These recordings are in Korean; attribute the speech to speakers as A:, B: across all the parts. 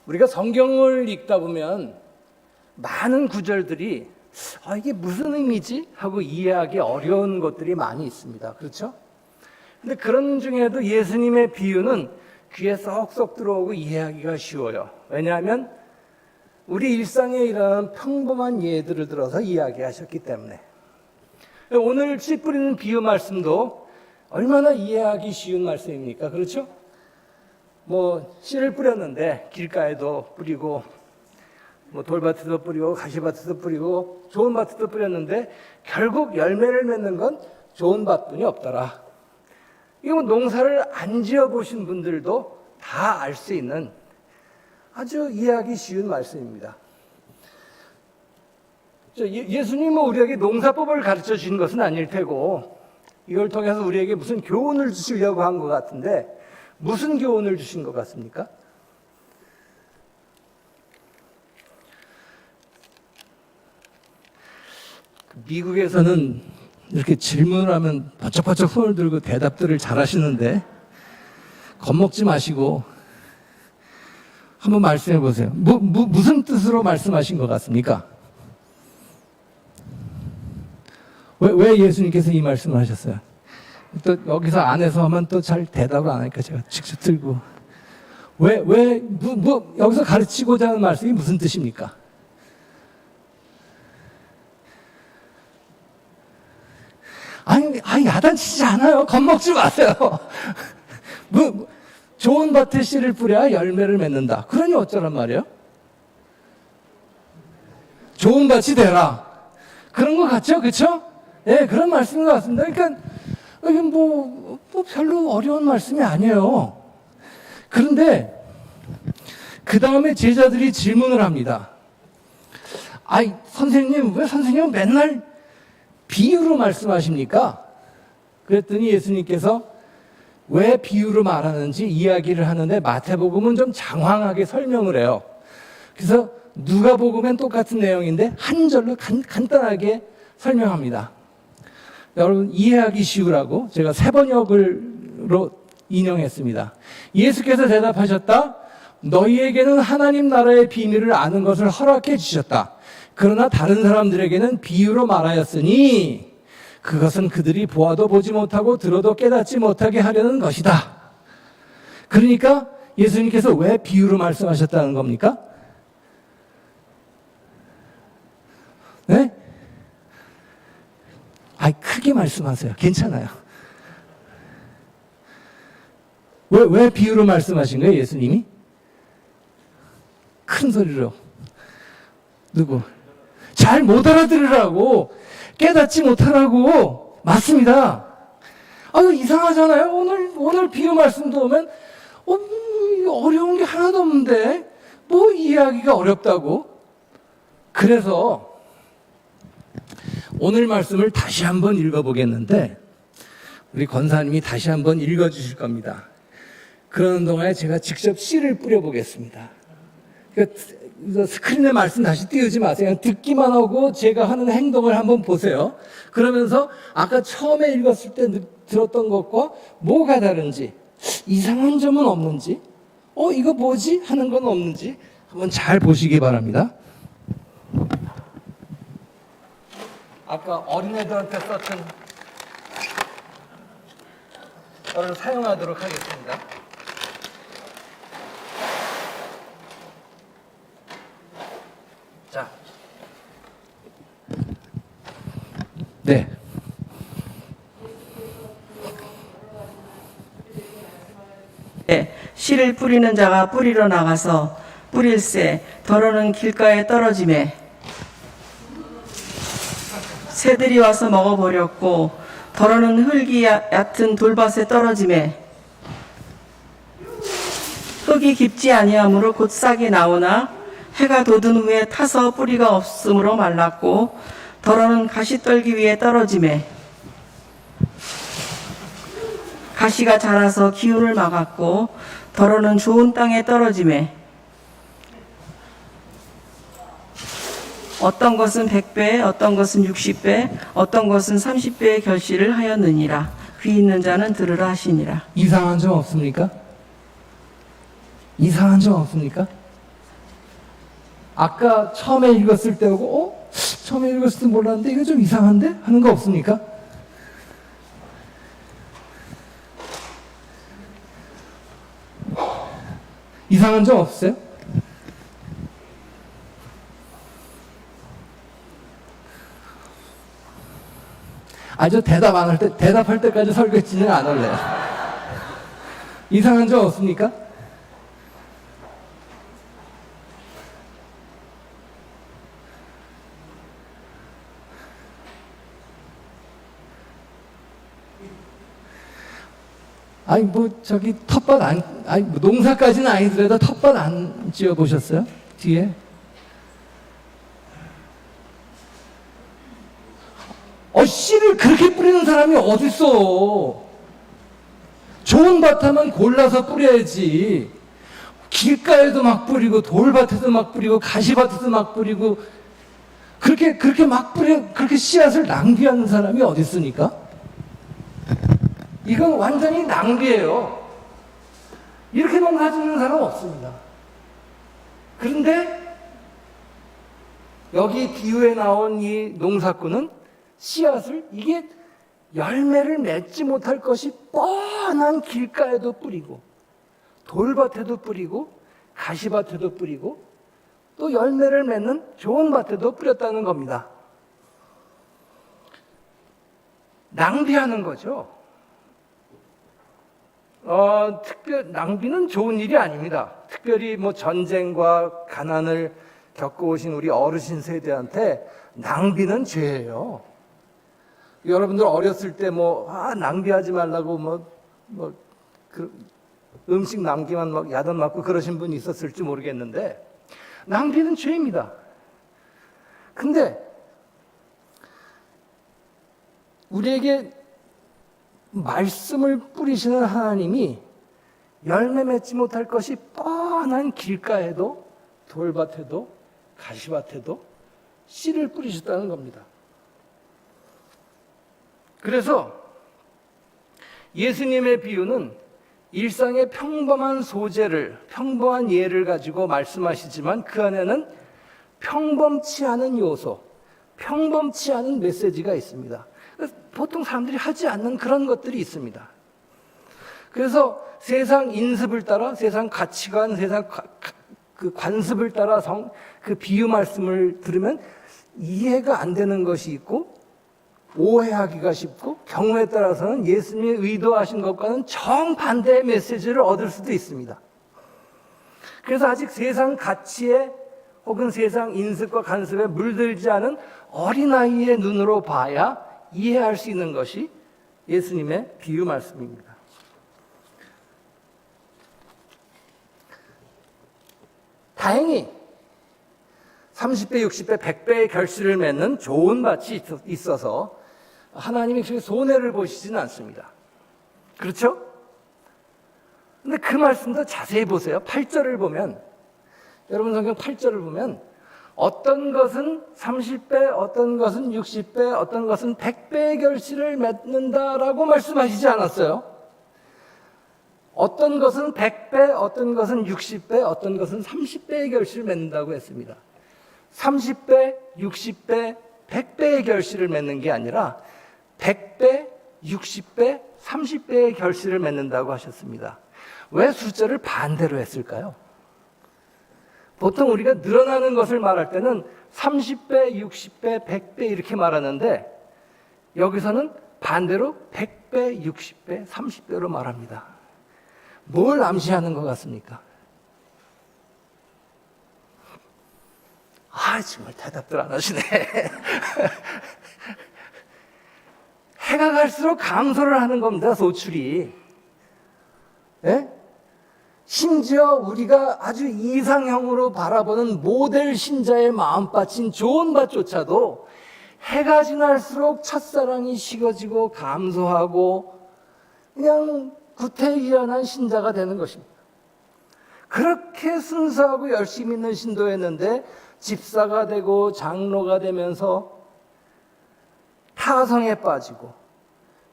A: 우리가 성경을 읽다 보면 많은 구절들이 이게 무슨 의미지? 하고 이해하기 어려운 것들이 많이 있습니다. 그렇죠? 근데 그런 중에도 예수님의 비유는 귀에 쏙쏙 들어오고 이해하기가 쉬워요. 왜냐하면 우리 일상에 일어나는 평범한 예들을 들어서 이야기하셨기 때문에. 오늘 씨 뿌리는 비유 말씀도 얼마나 이해하기 쉬운 말씀입니까? 그렇죠? 씨를 뿌렸는데 길가에도 뿌리고 돌밭에도 뿌리고 가시밭에도 뿌리고 좋은 밭에도 뿌렸는데 결국 열매를 맺는 건 좋은 밭뿐이 없더라. 이거 농사를 안 지어보신 분들도 다 알 수 있는 아주 이해하기 쉬운 말씀입니다. 예수님은 우리에게 농사법을 가르쳐 주신 것은 아닐 테고 이걸 통해서 우리에게 무슨 교훈을 주시려고 한 것 같은데 무슨 교훈을 주신 것 같습니까? 미국에서는 이렇게 질문을 하면 번쩍번쩍 손을 들고 대답들을 잘 하시는데 겁먹지 마시고 한번 말씀해 보세요. 무슨 뜻으로 말씀하신 것 같습니까? 왜 예수님께서 이 말씀을 하셨어요? 또 여기서 안에서 하면 또 잘 대답을 안 하니까 제가 직접 들고 여기서 가르치고자 하는 말씀이 무슨 뜻입니까? 아니 야단치지 않아요. 겁먹지 마세요. 좋은 밭에 씨를 뿌려야 열매를 맺는다. 그러니 어쩌란 말이에요? 좋은 밭이 되라. 그런 것 같죠? 그렇죠? 예, 그런 말씀인 것 같습니다. 그러니까 별로 어려운 말씀이 아니에요. 그런데 그 다음에 제자들이 질문을 합니다. 선생님, 왜 선생님은 맨날 비유로 말씀하십니까? 그랬더니 예수님께서 왜 비유로 말하는지 이야기를 하는데 마태복음은 좀 장황하게 설명을 해요. 그래서 누가복음엔 똑같은 내용인데 한 절로 간단하게 설명합니다. 여러분 이해하기 쉬우라고 제가 세 번역으로 인용했습니다. 예수께서 대답하셨다. 너희에게는 하나님 나라의 비밀을 아는 것을 허락해 주셨다. 그러나 다른 사람들에게는 비유로 말하였으니 그것은 그들이 보아도 보지 못하고 들어도 깨닫지 못하게 하려는 것이다. 그러니까 예수님께서 왜 비유로 말씀하셨다는 겁니까? 네? 크게 말씀하세요. 괜찮아요. 왜 비유로 말씀하신 거예요, 예수님이? 큰 소리로. 누구? 잘 못 알아들으라고, 깨닫지 못하라고. 맞습니다. 이상하잖아요. 오늘 비유 말씀도 오면, 어려운 게 하나도 없는데, 이해하기가 어렵다고. 그래서, 오늘 말씀을 다시 한번 읽어보겠는데, 우리 권사님이 다시 한번 읽어주실 겁니다. 그러는 동안에 제가 직접 씨를 뿌려보겠습니다. 스크린에 말씀 다시 띄우지 마세요. 그냥 듣기만 하고 제가 하는 행동을 한번 보세요. 그러면서 아까 처음에 읽었을 때 들었던 것과 뭐가 다른지, 이상한 점은 없는지, 이거 뭐지? 하는 건 없는지 한번 잘 보시기 바랍니다. 아까 어린애들한테 썼던 거를 사용하도록 하겠습니다. 자, 네.
B: 씨를 뿌리는 자가 뿌리러 나가서 뿌릴새 더러는 길가에 떨어지매 새들이 와서 먹어버렸고 더러는 흙이 얕은 돌밭에 떨어지매 흙이 깊지 아니하므로 곧 싹이 나오나 해가 돋은 후에 타서 뿌리가 없으므로 말랐고 더러는 가시떨기 위에 떨어지매 가시가 자라서 기운을 막았고 더러는 좋은 땅에 떨어지매 어떤 것은 100배, 어떤 것은 60배, 어떤 것은 30배의 결실을 하였느니라. 귀 있는 자는 들으라 하시니라.
A: 이상한 점 없습니까? 이상한 점 없습니까? 아까 처음에 읽었을 때하고 처음에 읽었을 때 몰랐는데 이거 좀 이상한데? 하는 거 없습니까? 이상한 점 없어요? 저 대답할 때까지 설교 진행 안 할래요. 이상한 점 없습니까? 텃밭 농사까지는 아니더라도 텃밭 안 지어 보셨어요? 뒤에? 씨를 그렇게 뿌리는 사람이 어딨어? 좋은 밭하면 골라서 뿌려야지. 길가에도 막 뿌리고, 돌밭에도 막 뿌리고, 가시밭에도 막 뿌리고, 그렇게 막 그렇게 씨앗을 낭비하는 사람이 어디 있습니까? 이건 완전히 낭비예요. 이렇게 농사 짓는 사람 없습니다. 그런데 여기 비유에 나온 이 농사꾼은 씨앗을 이게 열매를 맺지 못할 것이 뻔한 길가에도 뿌리고, 돌밭에도 뿌리고, 가시밭에도 뿌리고, 또 열매를 맺는 좋은 밭에도 뿌렸다는 겁니다. 낭비하는 거죠. 낭비는 좋은 일이 아닙니다. 특별히 전쟁과 가난을 겪어오신 우리 어르신 세대한테 낭비는 죄예요. 여러분들 어렸을 때 낭비하지 말라고 음식 남기면 야단 맞고 그러신 분이 있었을지 모르겠는데, 낭비는 죄입니다. 근데 우리에게 말씀을 뿌리시는 하나님이 열매 맺지 못할 것이 뻔한 길가에도, 돌밭에도, 가시밭에도 씨를 뿌리셨다는 겁니다. 그래서 예수님의 비유는 일상의 평범한 소재를, 평범한 예를 가지고 말씀하시지만 그 안에는 평범치 않은 요소, 평범치 않은 메시지가 있습니다. 보통 사람들이 하지 않는 그런 것들이 있습니다. 그래서 세상 인습을 따라, 세상 가치관, 세상 그 관습을 따라 그 비유 말씀을 들으면 이해가 안 되는 것이 있고, 오해하기가 쉽고, 경우에 따라서는 예수님이 의도하신 것과는 정반대의 메시지를 얻을 수도 있습니다. 그래서 아직 세상 가치에 혹은 세상 인습과 간섭에 물들지 않은 어린아이의 눈으로 봐야 이해할 수 있는 것이 예수님의 비유 말씀입니다. 다행히 30배, 60배, 100배의 결실을 맺는 좋은 밭이 있어서 하나님이 그렇게 손해를 보시지는 않습니다. 그렇죠? 근데 그 말씀도 자세히 보세요. 8절을 보면, 여러분 성경 8절을 보면 어떤 것은 30배, 어떤 것은 60배, 어떤 것은 100배의 결실을 맺는다라고 말씀하시지 않았어요. 어떤 것은 100배, 어떤 것은 60배, 어떤 것은 30배의 결실을 맺는다고 했습니다. 30배, 60배, 100배의 결실을 맺는 게 아니라 100배, 60배, 30배의 결실을 맺는다고 하셨습니다. 왜 숫자를 반대로 했을까요? 보통 우리가 늘어나는 것을 말할 때는 30배, 60배, 100배 이렇게 말하는데, 여기서는 반대로 100배, 60배, 30배로 말합니다. 뭘 암시하는 것 같습니까? 정말 대답들 안 하시네. 해가 갈수록 감소를 하는 겁니다, 소출이. 예? 심지어 우리가 아주 이상형으로 바라보는 모델 신자의 마음밭인 좋은 밭조차도 해가 지날수록 첫사랑이 식어지고 감소하고 그냥 구태의연한 신자가 되는 것입니다. 그렇게 순수하고 열심히 있는 신도였는데 집사가 되고 장로가 되면서 타성에 빠지고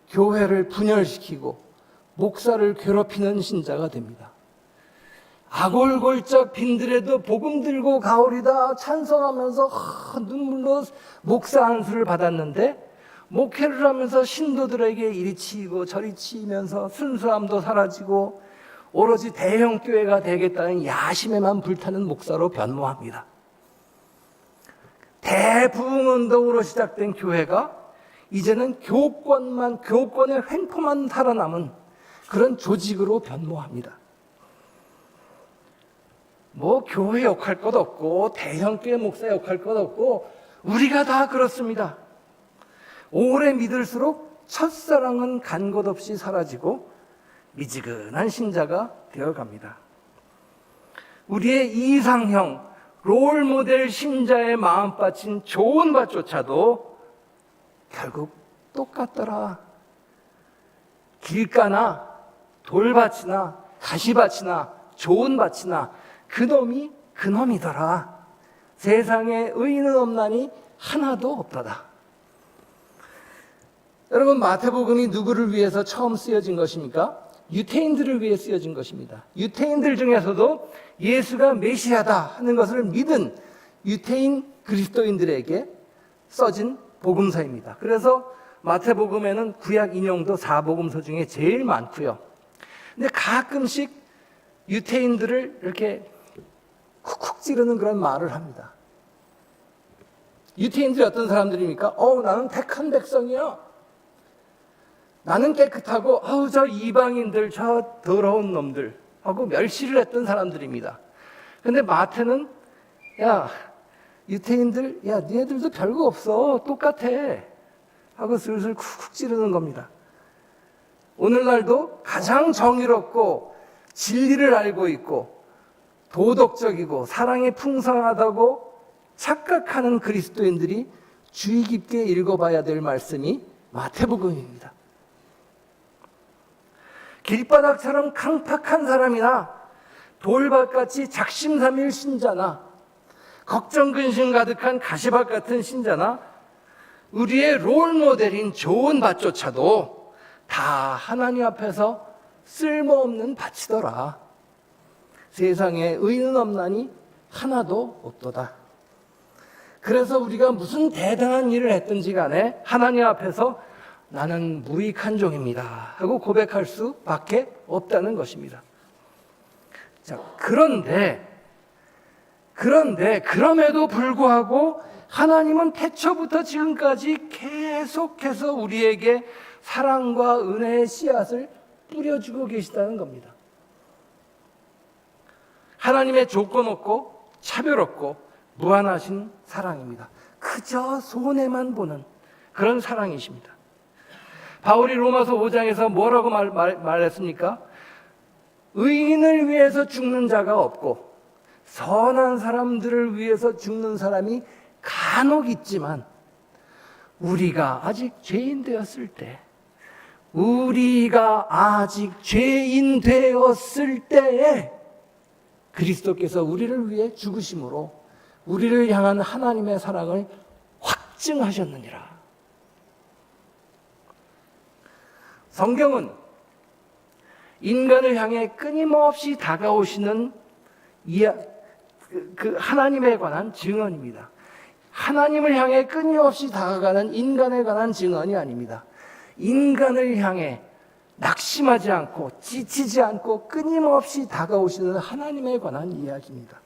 A: 교회를 분열시키고 목사를 괴롭히는 신자가 됩니다. 아골골짝 빈들에도 복음 들고 가오리다 찬송하면서 눈물로 목사 안수를 받았는데, 목회를 하면서 신도들에게 이리 치이고 저리 치이면서 순수함도 사라지고 오로지 대형 교회가 되겠다는 야심에만 불타는 목사로 변모합니다. 대부흥운동으로 시작된 교회가 이제는 교권의 횡포만 살아남은 그런 조직으로 변모합니다. 뭐 교회 욕할 것 없고 대형 교회 목사 욕할 것 없고 우리가 다 그렇습니다. 오래 믿을수록 첫사랑은 간 곳 없이 사라지고 미지근한 신자가 되어갑니다. 우리의 이상형, 롤모델 신자의 마음 바친 좋은 밭조차도 결국 똑같더라. 길가나 돌밭이나 가시밭이나 좋은 밭이나 그놈이 그놈이더라. 세상에 의인은 없나니 하나도 없더라. 여러분, 마태복음이 누구를 위해서 처음 쓰여진 것입니까? 유태인들을 위해 쓰여진 것입니다. 유태인들 중에서도 예수가 메시아다 하는 것을 믿은 유태인 그리스도인들에게 써진 복음서입니다. 그래서 마태복음에는 구약 인용도 4복음서 중에 제일 많고요. 근데 가끔씩 유태인들을 이렇게 쿡쿡 찌르는 그런 말을 합니다. 유태인들이 어떤 사람들입니까? 나는 택한 백성이야. 나는 깨끗하고 저 이방인들, 저 더러운 놈들 하고 멸시를 했던 사람들입니다. 근데 마태는 유태인들, 니네들도 별거 없어, 똑같아 하고 슬슬 쿡쿡 찌르는 겁니다. 오늘날도 가장 정의롭고 진리를 알고 있고 도덕적이고 사랑이 풍성하다고 착각하는 그리스도인들이 주의 깊게 읽어봐야 될 말씀이 마태복음입니다. 길바닥처럼 강팍한 사람이나 돌밭같이 작심삼일 신자나 걱정 근심 가득한 가시밭 같은 신자나 우리의 롤모델인 좋은 밭조차도 다 하나님 앞에서 쓸모없는 밭이더라. 세상에 의인은 없나니 하나도 없도다. 그래서 우리가 무슨 대단한 일을 했든지 간에 하나님 앞에서 나는 무익한 종입니다 하고 고백할 수밖에 없다는 것입니다. 자, 그럼에도 불구하고 하나님은 태초부터 지금까지 계속해서 우리에게 사랑과 은혜의 씨앗을 뿌려주고 계시다는 겁니다. 하나님의 조건 없고 차별 없고 무한하신 사랑입니다. 그저 손해만 보는 그런 사랑이십니다. 바울이 로마서 5장에서 뭐라고 말했습니까? 의인을 위해서 죽는 자가 없고 선한 사람들을 위해서 죽는 사람이 간혹 있지만 우리가 아직 죄인 되었을 때 그리스도께서 우리를 위해 죽으심으로 우리를 향한 하나님의 사랑을 확증하셨느니라. 성경은 인간을 향해 끊임없이 다가오시는 그 하나님에 관한 증언입니다. 하나님을 향해 끊임없이 다가가는 인간에 관한 증언이 아닙니다. 인간을 향해 낙심하지 않고 지치지 않고 끊임없이 다가오시는 하나님에 관한 이야기입니다.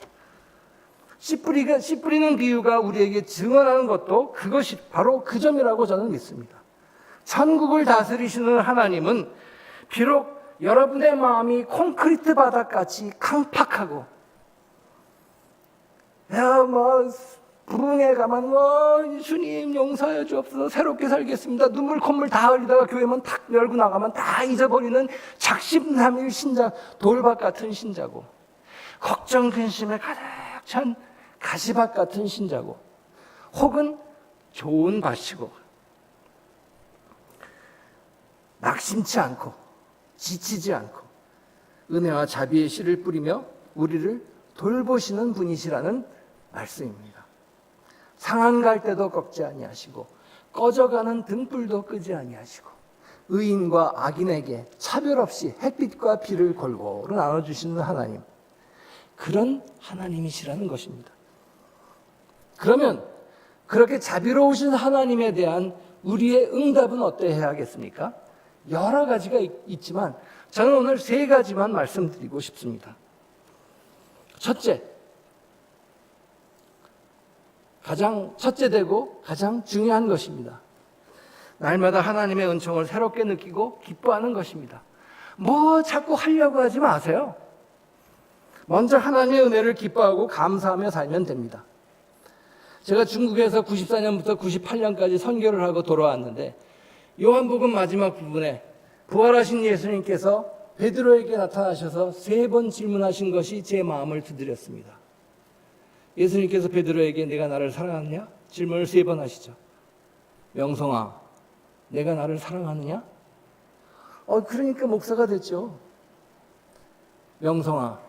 A: 씨 뿌리는 비유가 우리에게 증언하는 것도 그것이 바로 그 점이라고 저는 믿습니다. 천국을 다스리시는 하나님은 비록 여러분의 마음이 콘크리트 바닥같이 강팍하고 부흥회 가면 주님 용서해 주옵소서 새롭게 살겠습니다 눈물 콧물 다 흘리다가 교회문 탁 열고 나가면 다 잊어버리는 작심삼일 신자 돌밭 같은 신자고 걱정 근심에 가득 찬 가시밭 같은 신자고 혹은 좋은 밭이고 낙심치 않고 지치지 않고 은혜와 자비의 씨를 뿌리며 우리를 돌보시는 분이시라는 말씀입니다. 상한 갈 때도 꺾지 아니하시고 꺼져가는 등불도 끄지 아니하시고 의인과 악인에게 차별 없이 햇빛과 비를 골고루 나눠주시는 하나님. 그런 하나님이시라는 것입니다. 그러면 그렇게 자비로우신 하나님에 대한 우리의 응답은 어때야 하겠습니까? 여러 가지가 있지만 저는 오늘 세 가지만 말씀드리고 싶습니다. 첫째 되고 가장 중요한 것입니다. 날마다 하나님의 은총을 새롭게 느끼고 기뻐하는 것입니다. 뭐 자꾸 하려고 하지 마세요. 먼저 하나님의 은혜를 기뻐하고 감사하며 살면 됩니다. 제가 중국에서 94년부터 98년까지 선교를 하고 돌아왔는데 요한복음 마지막 부분에 부활하신 예수님께서 베드로에게 나타나셔서 3번 질문하신 것이 제 마음을 두드렸습니다. 예수님께서 베드로에게 내가 나를 사랑하느냐? 질문을 3번 하시죠. 명성아, 내가 나를 사랑하느냐? 그러니까 목사가 됐죠. 명성아,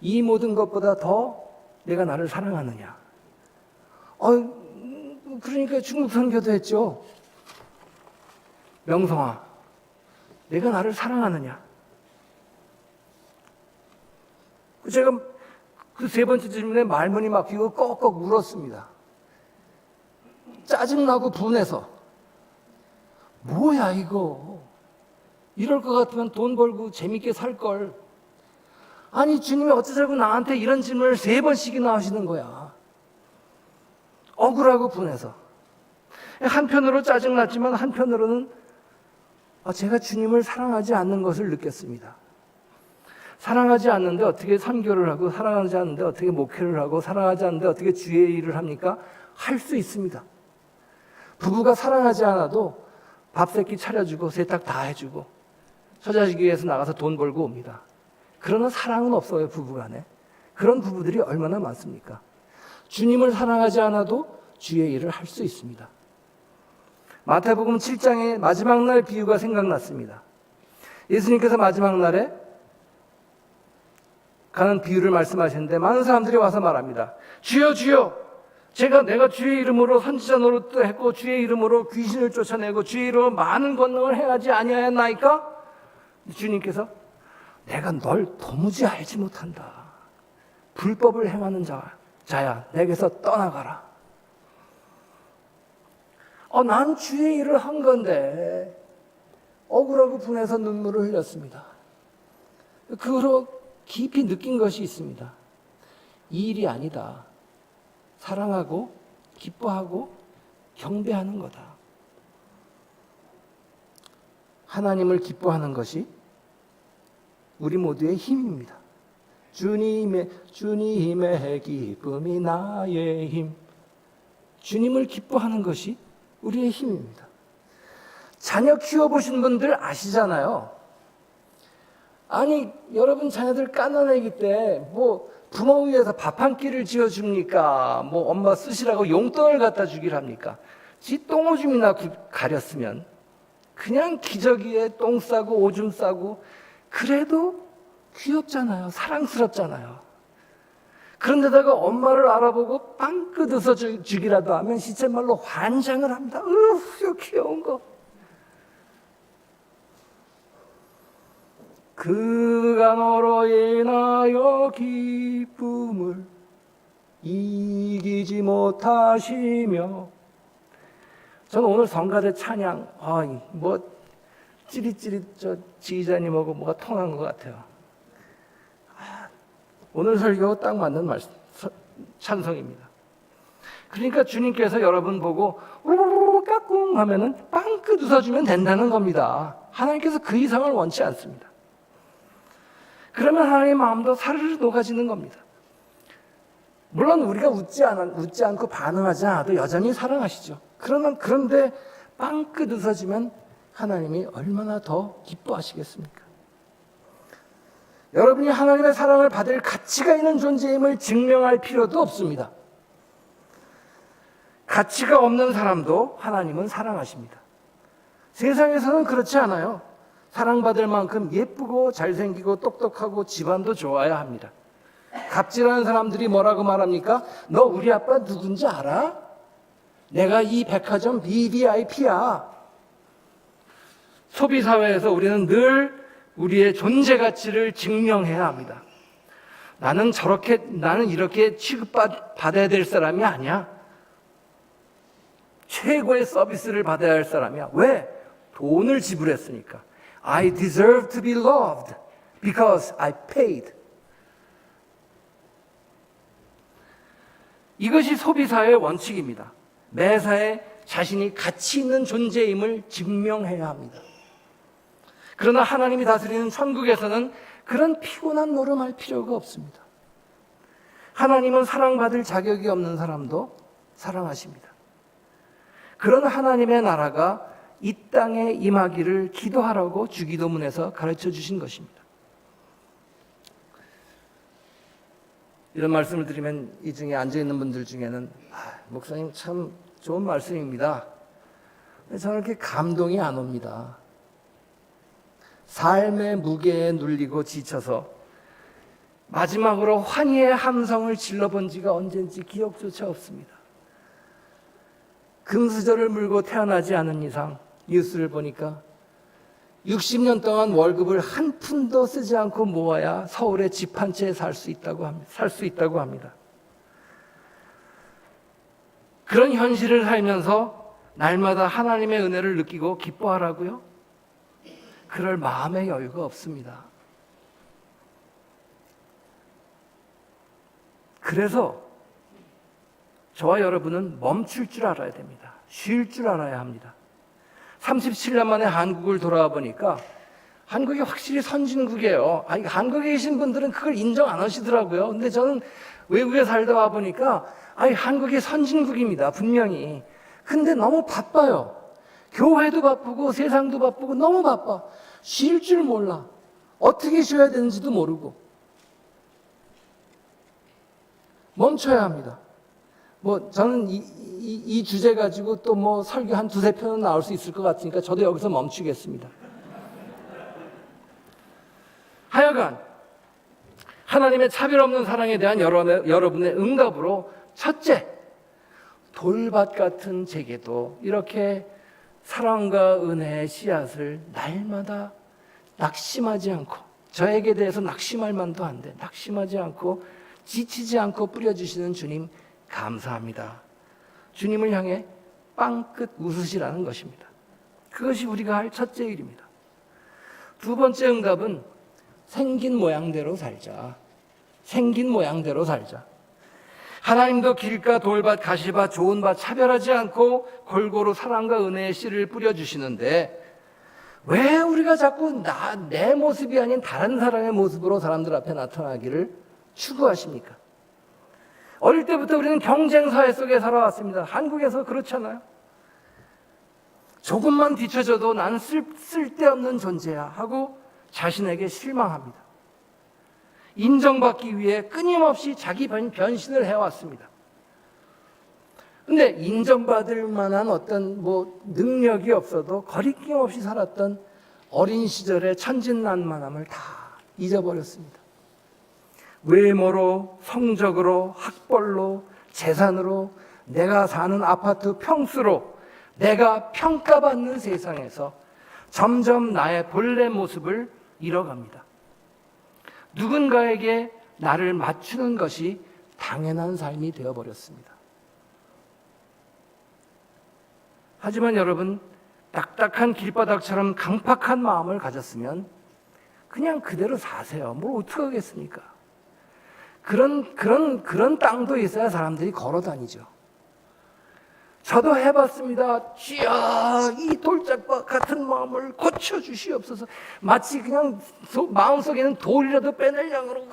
A: 이 모든 것보다 더 내가 나를 사랑하느냐? 그러니까 중국 선교도 했죠. 명성아, 내가 나를 사랑하느냐? 제가 그 3번째 질문에 말문이 막히고 꺽꺽 울었습니다. 짜증나고 분해서. 뭐야 이거. 이럴 것 같으면 돈 벌고 재밌게 살걸. 아니 주님이 어쩌자고 나한테 이런 질문을 3번씩이나 하시는 거야. 억울하고 분해서. 한편으로 짜증났지만 한편으로는 제가 주님을 사랑하지 않는 것을 느꼈습니다. 사랑하지 않는데 어떻게 선교를 하고, 사랑하지 않는데 어떻게 목회를 하고, 사랑하지 않는데 어떻게 주의 일을 합니까? 할 수 있습니다. 부부가 사랑하지 않아도 밥 세끼 차려주고 세탁 다 해주고 처자식 위해서 나가서 돈 벌고 옵니다. 그러나 사랑은 없어요, 부부간에. 그런 부부들이 얼마나 많습니까? 주님을 사랑하지 않아도 주의 일을 할 수 있습니다. 마태복음 7장의 마지막 날 비유가 생각났습니다. 예수님께서 마지막 날에 가는 비유를 말씀하시는데 많은 사람들이 와서 말합니다. 주여 주여, 내가 주의 이름으로 선지자 노릇도 했고 주의 이름으로 귀신을 쫓아내고 주의 이름으로 많은 권능을 행하지 아니하였나이까? 주님께서 내가 널 도무지 알지 못한다. 불법을 행하는 자야, 내게서 떠나가라. 난 주의 일을 한 건데 억울하고 분해서 눈물을 흘렸습니다. 그 후로 깊이 느낀 것이 있습니다. 이 일이 아니다. 사랑하고 기뻐하고 경배하는 거다. 하나님을 기뻐하는 것이 우리 모두의 힘입니다. 주님의 기쁨이 나의 힘. 주님을 기뻐하는 것이 우리의 힘입니다. 자녀 키워보신 분들 아시잖아요. 아니 여러분 자녀들 깐난애기 때 부모 위해서 밥 한 끼를 지어줍니까? 엄마 쓰시라고 용돈을 갖다 주길 합니까? 지 똥오줌이나 가렸으면 그냥 기저귀에 똥 싸고 오줌 싸고 그래도 귀엽잖아요. 사랑스럽잖아요. 그런데다가 엄마를 알아보고 빵긋 웃어주기라도 하면 시체말로 환장을 합니다. 저 귀여운 거. 그가 너로 인하여 기쁨을 이기지 못하시며. 저는 오늘 성가대 찬양 찌릿찌릿 지휘자님하고 뭐가 통한 것 같아요. 오늘 설교 딱 맞는 찬송입니다. 그러니까 주님께서 여러분 보고 우르르르 까꿍 하면은 빵긋 웃어주면 된다는 겁니다. 하나님께서 그 이상을 원치 않습니다. 그러면 하나님의 마음도 사르르 녹아지는 겁니다. 물론 우리가 웃지 않고 반응하지 않아도 여전히 사랑하시죠. 그런데 빵긋 웃어주면 하나님이 얼마나 더 기뻐하시겠습니까? 여러분이 하나님의 사랑을 받을 가치가 있는 존재임을 증명할 필요도 없습니다. 가치가 없는 사람도 하나님은 사랑하십니다. 세상에서는 그렇지 않아요. 사랑받을 만큼 예쁘고 잘생기고 똑똑하고 집안도 좋아야 합니다. 갑질하는 사람들이 뭐라고 말합니까? 너 우리 아빠 누군지 알아? 내가 이 백화점 VVIP야. 소비사회에서 우리는 늘 우리의 존재 가치를 증명해야 합니다. 나는 이렇게 취급받아야 될 사람이 아니야. 최고의 서비스를 받아야 할 사람이야. 왜? 돈을 지불했으니까. I deserve to be loved because I paid. 이것이 소비사의 원칙입니다. 매사에 자신이 가치 있는 존재임을 증명해야 합니다. 그러나 하나님이 다스리는 천국에서는 그런 피곤한 노름할 필요가 없습니다. 하나님은 사랑받을 자격이 없는 사람도 사랑하십니다. 그런 하나님의 나라가 이 땅에 임하기를 기도하라고 주기도문에서 가르쳐 주신 것입니다. 이런 말씀을 드리면 이 중에 앉아있는 분들 중에는 목사님 참 좋은 말씀입니다. 근데 저는 이렇게 감동이 안 옵니다. 삶의 무게에 눌리고 지쳐서 마지막으로 환희의 함성을 질러본 지가 언젠지 기억조차 없습니다. 금수저를 물고 태어나지 않은 이상 뉴스를 보니까 60년 동안 월급을 한 푼도 쓰지 않고 모아야 서울에 집 한 채 살 수 있다고 합니다. 그런 현실을 살면서 날마다 하나님의 은혜를 느끼고 기뻐하라고요? 그럴 마음의 여유가 없습니다. 그래서 저와 여러분은 멈출 줄 알아야 됩니다. 쉴 줄 알아야 합니다. 37년 만에 한국을 돌아와 보니까 한국이 확실히 선진국이에요. 한국에 계신 분들은 그걸 인정 안 하시더라고요. 근데 저는 외국에 살다 와 보니까 한국이 선진국입니다. 분명히. 근데 너무 바빠요. 교회도 바쁘고 세상도 바쁘고 너무 바빠. 쉴 줄 몰라. 어떻게 쉬어야 되는지도 모르고. 멈춰야 합니다. 저는 이 주제 가지고 또 설교 한 두세 편은 나올 수 있을 것 같으니까 저도 여기서 멈추겠습니다. 하여간 하나님의 차별 없는 사랑에 대한 여러분의 응답으로 첫째, 돌밭 같은 제게도 이렇게 사랑과 은혜의 씨앗을 날마다 낙심하지 않고, 저에게 대해서 낙심할 만도 한데 낙심하지 않고 지치지 않고 뿌려주시는 주님 감사합니다. 주님을 향해 빵끝 웃으시라는 것입니다. 그것이 우리가 할 첫째 일입니다. 두 번째 응답은 생긴 모양대로 살자. 생긴 모양대로 살자. 하나님도 길가, 돌밭, 가시밭, 좋은 밭 차별하지 않고 골고루 사랑과 은혜의 씨를 뿌려주시는데 왜 우리가 자꾸 내 모습이 아닌 다른 사람의 모습으로 사람들 앞에 나타나기를 추구하십니까? 어릴 때부터 우리는 경쟁 사회 속에 살아왔습니다. 한국에서 그렇잖아요. 조금만 뒤처져도 나는 쓸데없는 존재야 하고 자신에게 실망합니다. 인정받기 위해 끊임없이 자기 변신을 해왔습니다. 근데 인정받을 만한 어떤 능력이 없어도 거리낌 없이 살았던 어린 시절의 천진난만함을 다 잊어버렸습니다. 외모로, 성적으로, 학벌로, 재산으로, 내가 사는 아파트 평수로, 내가 평가받는 세상에서 점점 나의 본래 모습을 잃어갑니다. 누군가에게 나를 맞추는 것이 당연한 삶이 되어버렸습니다. 하지만 여러분, 딱딱한 길바닥처럼 강팍한 마음을 가졌으면 그냥 그대로 사세요. 뭘 어떻게 하겠습니까? 그런 땅도 있어야 사람들이 걸어 다니죠. 저도 해봤습니다. 주여, 이 돌짝밭 같은 마음을 고쳐주시옵소서. 마치 그냥 마음속에는 돌이라도 빼낼 양으로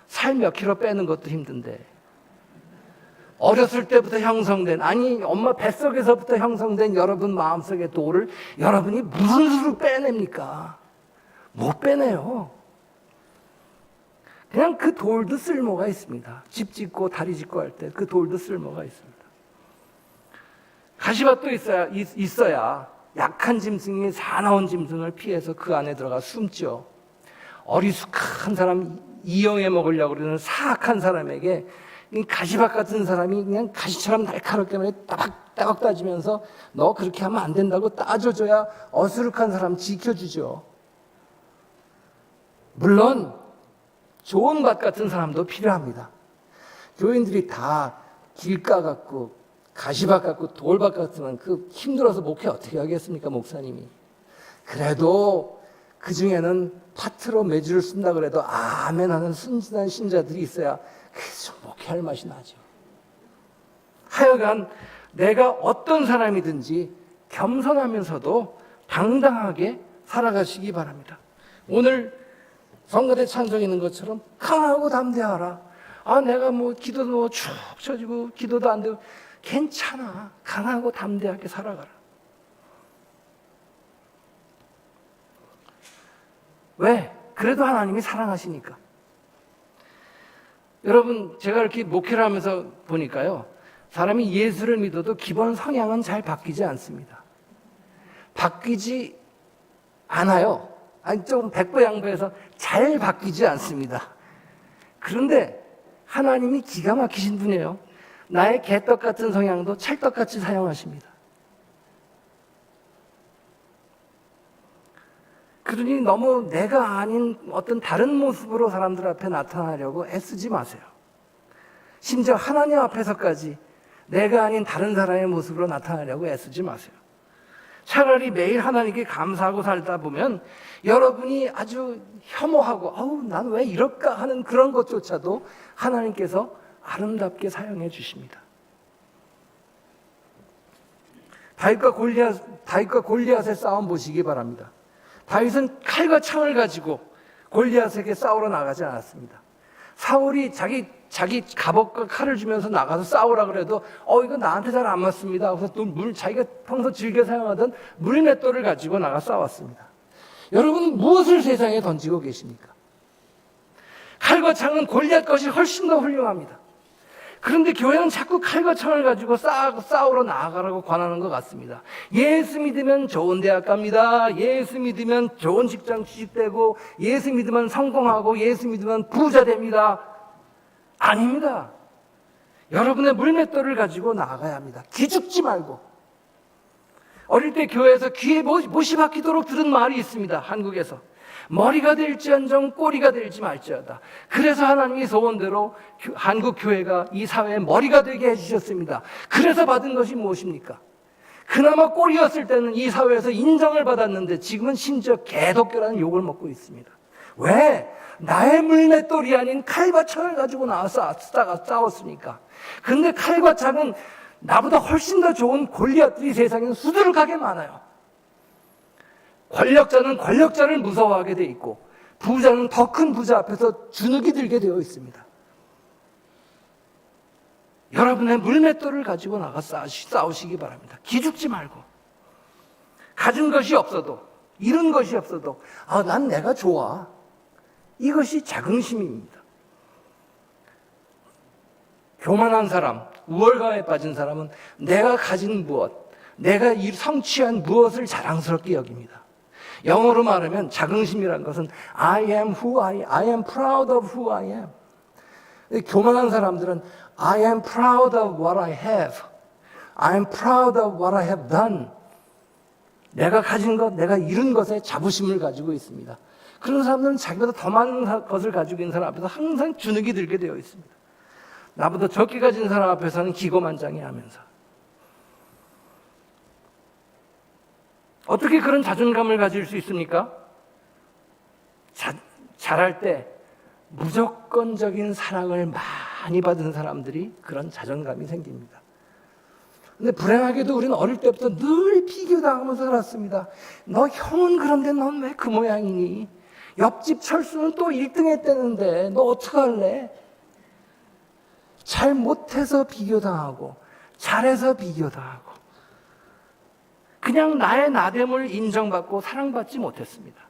A: 살 몇 킬로 빼는 것도 힘든데 어렸을 때부터 형성된, 엄마 뱃속에서부터 형성된 여러분 마음속의 돌을 여러분이 무슨 수로 빼냅니까? 못 빼내요. 그냥 그 돌도 쓸모가 있습니다. 집 짓고 다리 짓고 할 때 그 돌도 쓸모가 있습니다. 가시밭도 있어야 약한 짐승이 사나운 짐승을 피해서 그 안에 들어가 숨죠. 어리숙한 사람 이용해 먹으려고 그러는 사악한 사람에게 이 가시밭 같은 사람이 그냥 가시처럼 날카롭게 따박 따지면서 너 그렇게 하면 안 된다고 따져줘야 어수룩한 사람 지켜주죠. 물론 좋은 밭 같은 사람도 필요합니다. 교인들이 다 길가 같고 가시밭 같고 돌밭 같으면 그 힘들어서 목회 어떻게 하겠습니까, 목사님이. 그래도 그 중에는 파트로 매주를 쓴다 그래도 아멘 하는 순진한 신자들이 있어야 그래서 목회할 맛이 나죠. 하여간 내가 어떤 사람이든지 겸손하면서도 당당하게 살아가시기 바랍니다. 오늘 성가대 찬송에 있는 것처럼 강하고 담대하라. 내가 기도도 축 처지고 기도도 안 되고 괜찮아. 강하고 담대하게 살아가라. 왜? 그래도 하나님이 사랑하시니까. 여러분, 제가 이렇게 목회를 하면서 보니까요, 사람이 예수를 믿어도 기본 성향은 잘 바뀌지 않습니다. 바뀌지 않아요. 좀 백보양보해서 잘 바뀌지 않습니다. 그런데 하나님이 기가 막히신 분이에요. 나의 개떡 같은 성향도 찰떡같이 사용하십니다. 그러니 너무 내가 아닌 어떤 다른 모습으로 사람들 앞에 나타나려고 애쓰지 마세요. 심지어 하나님 앞에서까지 내가 아닌 다른 사람의 모습으로 나타나려고 애쓰지 마세요. 차라리 매일 하나님께 감사하고 살다 보면 여러분이 아주 혐오하고 난 왜 이럴까 하는 그런 것조차도 하나님께서 아름답게 사용해 주십니다. 다윗과 골리앗의 싸움 보시기 바랍니다. 다윗은 칼과 창을 가지고 골리앗에게 싸우러 나가지 않았습니다. 사울이 자기 갑옷과 칼을 주면서 나가서 싸우라 그래도 이거 나한테 잘 안 맞습니다. 그래서 또 자기가 평소 즐겨 사용하던 물맷돌을 가지고 나가 싸웠습니다. 여러분 무엇을 세상에 던지고 계십니까? 칼과 창은 골리앗 것이 훨씬 더 훌륭합니다. 그런데 교회는 자꾸 칼과 창을 가지고 싸우러 나아가라고 권하는 것 같습니다. 예수 믿으면 좋은 대학 갑니다. 예수 믿으면 좋은 직장 취직되고, 예수 믿으면 성공하고, 예수 믿으면 부자 됩니다. 아닙니다. 여러분의 물맷돌을 가지고 나아가야 합니다. 기죽지 말고. 어릴 때 교회에서 귀에 못이 박히도록 들은 말이 있습니다. 한국에서. 머리가 될지언정 꼬리가 될지 말지어다. 그래서 하나님이 소원대로 한국 교회가 이 사회의 머리가 되게 해주셨습니다. 그래서 받은 것이 무엇입니까? 그나마 꼬리였을 때는 이 사회에서 인정을 받았는데 지금은 심지어 개독교라는 욕을 먹고 있습니다. 왜? 나의 물맷돌이 아닌 칼과 창을 가지고 나와서 싸웠으니까. 근데 칼과 창은 나보다 훨씬 더 좋은 골리앗들이 세상에 수두룩하게 많아요. 권력자는 권력자를 무서워하게 돼 있고, 부자는 더 큰 부자 앞에서 주눅이 들게 되어 있습니다. 여러분의 물맷돌을 가지고 나가 싸우시기 바랍니다. 기죽지 말고. 가진 것이 없어도, 잃은 것이 없어도 난 내가 좋아. 이것이 자긍심입니다. 교만한 사람, 우월감에 빠진 사람은 내가 가진 무엇, 내가 성취한 무엇을 자랑스럽게 여깁니다. 영어로 말하면 자긍심이라는 것은 I am who I am proud of who I am. 교만한 사람들은 I am proud of what I have. I am proud of what I have done. 내가 가진 것, 내가 잃은 것에 자부심을 가지고 있습니다. 그런 사람들은 자기보다 더 많은 것을 가지고 있는 사람 앞에서 항상 주눅이 들게 되어 있습니다. 나보다 적게 가진 사람 앞에서는 기고만장해하면서. 어떻게 그런 자존감을 가질 수 있습니까? 잘할 때 무조건적인 사랑을 많이 받은 사람들이 그런 자존감이 생깁니다. 근데 불행하게도 우리는 어릴 때부터 늘 비교당하면서 살았습니다. 너 형은 그런데 넌 왜 그 모양이니? 옆집 철수는 또 1등 했다는데 너 어떡할래? 잘 못해서 비교당하고 잘해서 비교당하고 그냥 나의 나됨을 인정받고 사랑받지 못했습니다.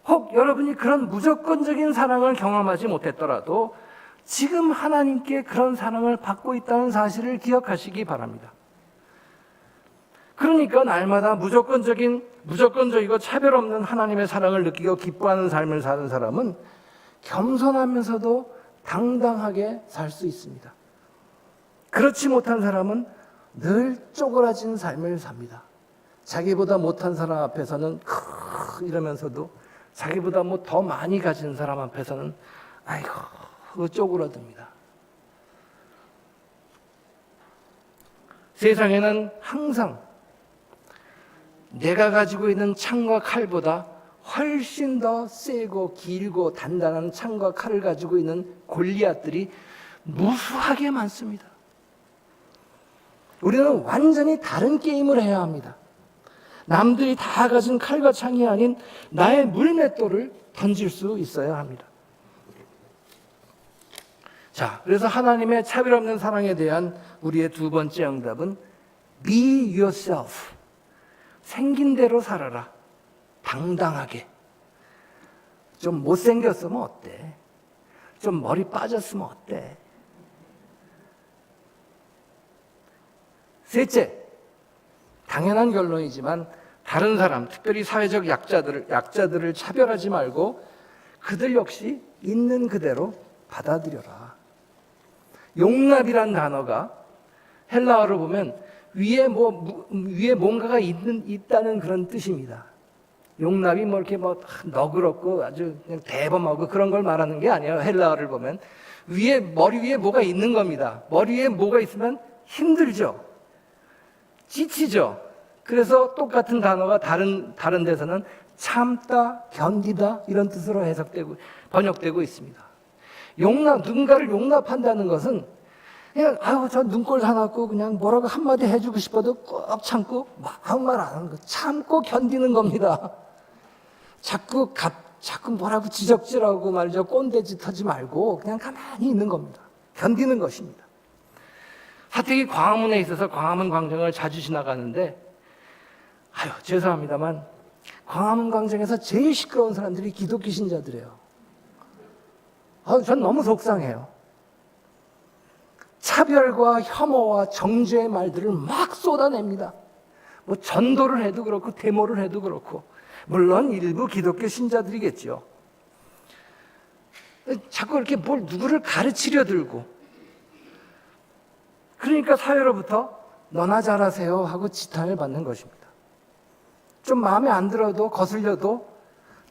A: 혹 여러분이 그런 무조건적인 사랑을 경험하지 못했더라도 지금 하나님께 그런 사랑을 받고 있다는 사실을 기억하시기 바랍니다. 그러니까 날마다 무조건적이고 차별 없는 하나님의 사랑을 느끼고 기뻐하는 삶을 사는 사람은 겸손하면서도 당당하게 살 수 있습니다. 그렇지 못한 사람은 늘 쪼그라진 삶을 삽니다. 자기보다 못한 사람 앞에서는 이러면서도 자기보다 뭐 더 많이 가진 사람 앞에서는 아이고 그거 쪼그라듭니다. 세상에는 항상 내가 가지고 있는 창과 칼보다 훨씬 더 세고 길고 단단한 창과 칼을 가지고 있는 골리앗들이 무수하게 많습니다. 우리는 완전히 다른 게임을 해야 합니다. 남들이 다 가진 칼과 창이 아닌 나의 물맷돌을 던질 수 있어야 합니다. 자, 그래서 하나님의 차별 없는 사랑에 대한 우리의 두 번째 응답은 Be yourself. 생긴 대로 살아라. 당당하게. 좀 못생겼으면 어때? 좀 머리 빠졌으면 어때? 셋째, 당연한 결론이지만 다른 사람, 특별히 사회적 약자들을 차별하지 말고 그들 역시 있는 그대로 받아들여라. 용납이란 단어가 헬라어로 보면 위에 뭔가가 있다는 그런 뜻입니다. 용납이 뭐 이렇게 뭐 너그럽고 아주 그냥 대범하고 그런 걸 말하는 게 아니에요. 헬라어를 보면 머리 위에 뭐가 있는 겁니다. 머리 위에 뭐가 있으면 힘들죠. 지치죠. 그래서 똑같은 단어가 다른 데서는 참다, 견디다 이런 뜻으로 번역되고 있습니다. 누군가를 용납한다는 것은 그냥 저 눈꼴 사납고 그냥 뭐라고 한마디 해주고 싶어도 꼭 참고 아무 말 안 하는 거 참고 견디는 겁니다. 자꾸 뭐라고 지적질하고 말이죠. 꼰대짓 하지 말고 그냥 가만히 있는 겁니다. 견디는 것입니다. 사택이 광화문에 있어서 광화문 광장을 자주 지나가는데 죄송합니다만 광화문 광장에서 제일 시끄러운 사람들이 기독교 신자들이에요. 전 너무 속상해요. 차별과 혐오와 정죄의 말들을 막 쏟아냅니다. 뭐 전도를 해도 그렇고 데모를 해도 그렇고 물론 일부 기독교 신자들이겠죠. 자꾸 이렇게 누구를 가르치려 들고 그러니까 사회로부터 너나 잘하세요 하고 지탄을 받는 것입니다. 좀 마음에 안 들어도 거슬려도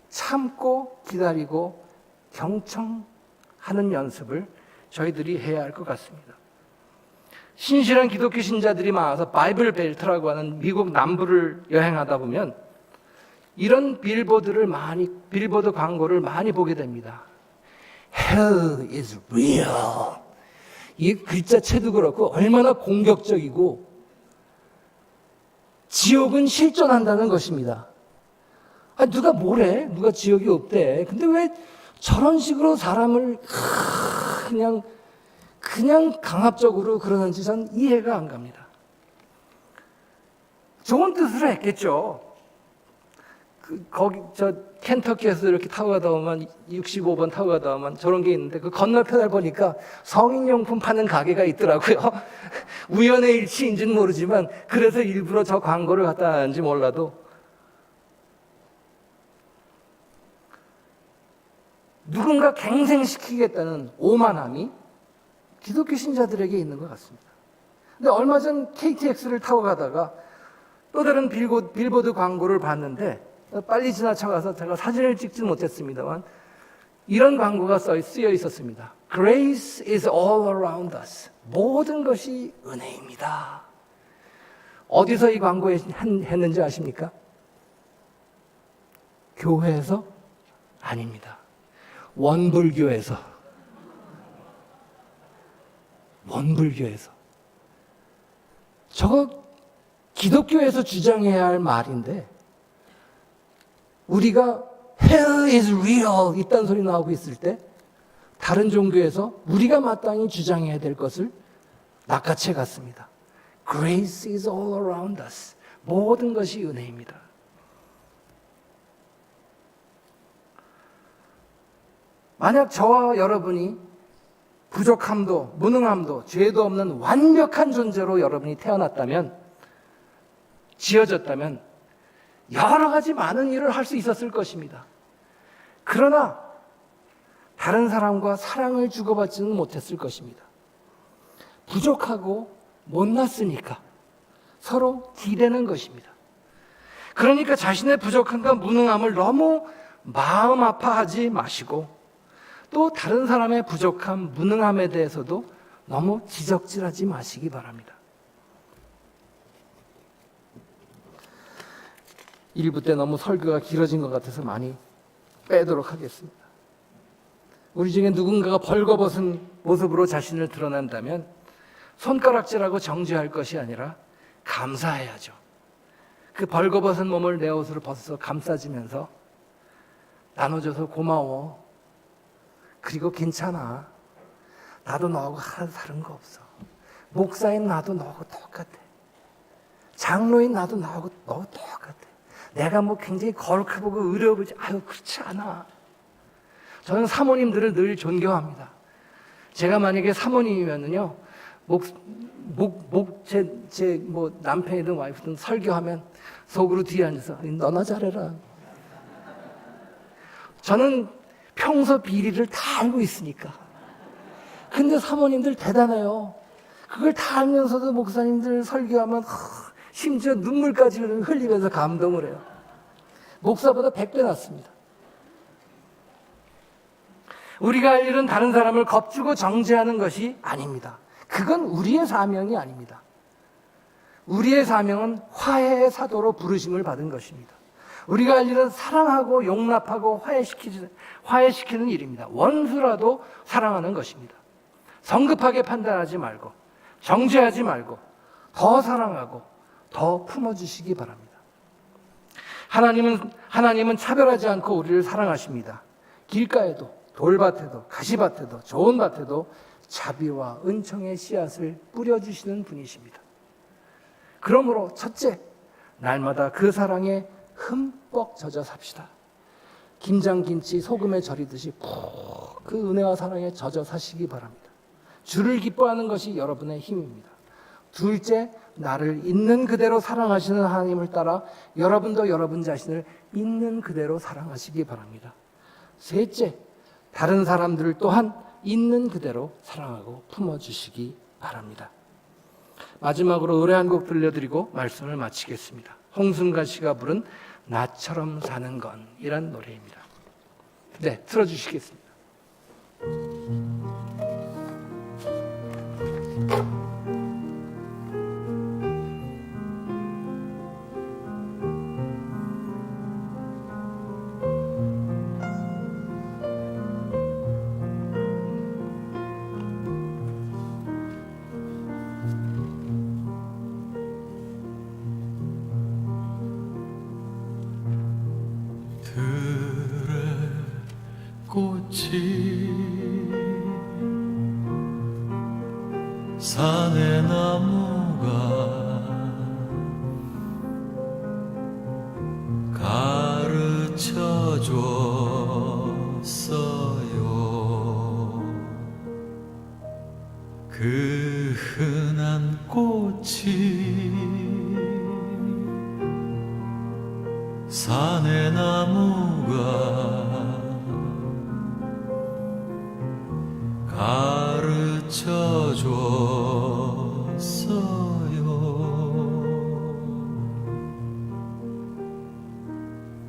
A: 참고 기다리고 경청하는 연습을 저희들이 해야 할 것 같습니다. 신실한 기독교 신자들이 많아서 바이블 벨트라고 하는 미국 남부를 여행하다 보면 이런 빌보드 광고를 많이 보게 됩니다. Hell is real. 이 글자체도 그렇고 얼마나 공격적이고 지옥은 실존한다는 것입니다. 누가 뭐래? 누가 지옥이 없대? 근데 왜 저런 식으로 사람을 그냥 강압적으로 그러는지 전 이해가 안 갑니다. 좋은 뜻으로 했겠죠. 켄터키에서 이렇게 타고 가다 보면 65번 타고 가다 보면 저런 게 있는데 그 건너편을 보니까 성인용품 파는 가게가 있더라고요. 우연의 일치인지는 모르지만 그래서 일부러 저 광고를 갖다 놨는지 몰라도 누군가 갱생시키겠다는 오만함이 기독교 신자들에게 있는 것 같습니다. 근데 얼마 전 KTX를 타고 가다가 또 다른 빌보드 광고를 봤는데 빨리 지나쳐가서 제가 사진을 찍지 못했습니다만 이런 광고가 쓰여 있었습니다. Grace is all around us. 모든 것이 은혜입니다. 어디서 이 광고 했는지 아십니까? 교회에서? 아닙니다. 원불교에서. 저거 기독교에서 주장해야 할 말인데 우리가 Hell is real 이딴 소리 나오고 있을 때 다른 종교에서 우리가 마땅히 주장해야 될 것을 낚아채 갔습니다. Grace is all around us. 모든 것이 은혜입니다. 만약 저와 여러분이 부족함도 무능함도 죄도 없는 완벽한 존재로 여러분이 태어났다면 지어졌다면 여러 가지 많은 일을 할 수 있었을 것입니다. 그러나 다른 사람과 사랑을 주고받지는 못했을 것입니다. 부족하고 못났으니까 서로 기대는 것입니다. 그러니까 자신의 부족함과 무능함을 너무 마음 아파하지 마시고 또 다른 사람의 부족함, 무능함에 대해서도 너무 지적질하지 마시기 바랍니다. 1부 때 너무 설교가 길어진 것 같아서 많이 빼도록 하겠습니다. 우리 중에 누군가가 벌거벗은 모습으로 자신을 드러난다면 손가락질하고 정죄할 것이 아니라 감사해야죠. 그 벌거벗은 몸을 내 옷으로 벗어서 감싸주면서 나눠줘서 고마워. 그리고 괜찮아. 나도 너하고 하나 다른 거 없어. 목사인 나도 너하고 똑같아. 장로인 나도 너하고 똑같아. 내가 뭐 굉장히 거룩해 보고 의로워 보지. 아유, 그렇지 않아. 저는 사모님들을 늘 존경합니다. 제가 만약에 사모님이면은요, 제 남편이든 와이프든 설교하면 속으로 뒤에 앉아서 너나 잘해라. 저는 평소 비리를 다 알고 있으니까. 근데 사모님들 대단해요. 그걸 다 알면서도 목사님들 설교하면 심지어 눈물까지 흘리면서 감동을 해요. 목사보다 100배 낫습니다. 우리가 할 일은 다른 사람을 겁주고 정죄하는 것이 아닙니다. 그건 우리의 사명이 아닙니다. 우리의 사명은 화해의 사도로 부르심을 받은 것입니다. 우리가 할 일은 사랑하고 용납하고 화해시키는 일입니다. 원수라도 사랑하는 것입니다. 성급하게 판단하지 말고 정죄하지 말고 더 사랑하고 더 품어주시기 바랍니다. 하나님은 차별하지 않고 우리를 사랑하십니다. 길가에도 돌밭에도 가시밭에도 좋은 밭에도 자비와 은총의 씨앗을 뿌려주시는 분이십니다. 그러므로 첫째, 날마다 그 사랑에 흠뻑 젖어 삽시다. 김장김치 소금에 절이듯이 푹 그 은혜와 사랑에 젖어 사시기 바랍니다. 주를 기뻐하는 것이 여러분의 힘입니다. 둘째, 나를 있는 그대로 사랑하시는 하나님을 따라 여러분도 여러분 자신을 있는 그대로 사랑하시기 바랍니다. 셋째, 다른 사람들 또한 있는 그대로 사랑하고 품어주시기 바랍니다. 마지막으로 노래 한 곡 들려드리고 말씀을 마치겠습니다. 홍순가 씨가 부른 나처럼 사는 건 이란 노래입니다. 네, 틀어주시겠습니다.
C: 꽃이 산의 나무가 가르쳐 줬어요. 그 흔한 꽃이 산의 나무가 가르쳐 줬어요.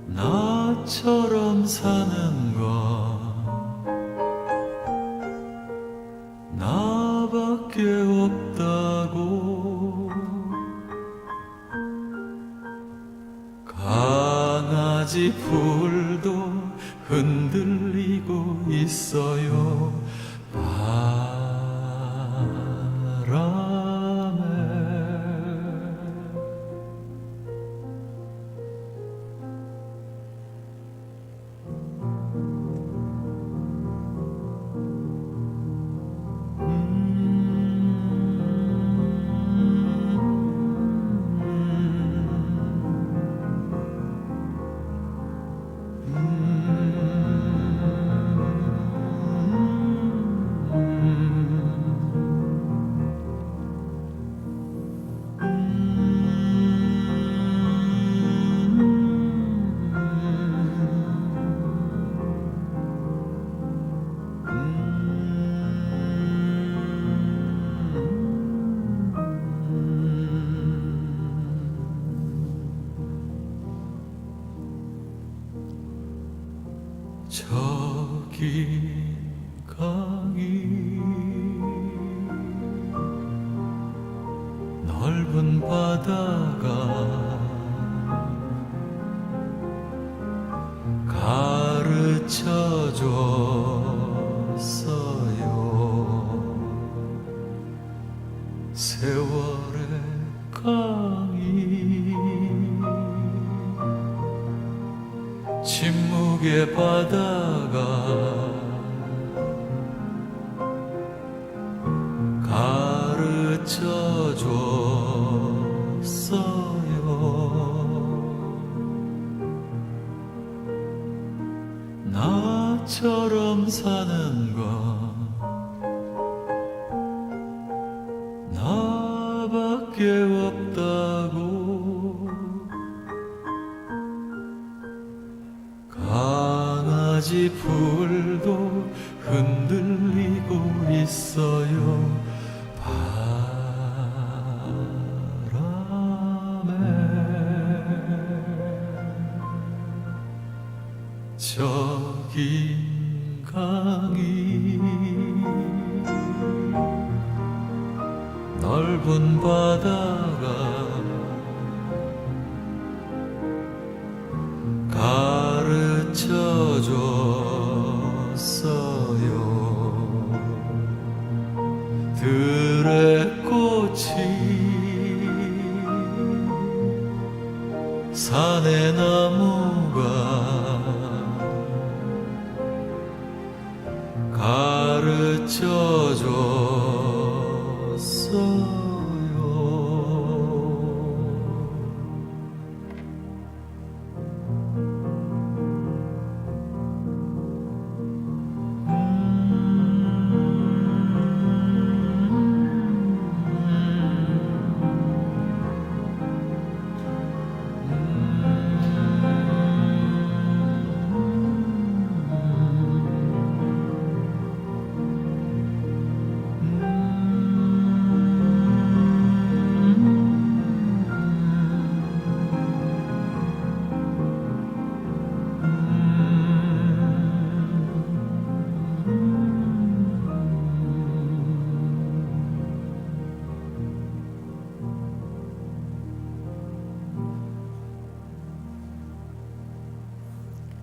C: 나처럼 사는 건 나밖에 없다고. 강아지 풀도 흔들리고 있어요. 바람에 바다가 가르쳐 줬어요. 세월의 강이 침묵의 바다가 가르쳐 줬어요. 나처럼 사는 건 나밖에 없다고. 강아지 풀도 흔들리고 있어요. 저긴 강이 넓은 바다가 가르쳐 줬어요. 들의 꽃이 산의 나무가 가르쳐 줬어.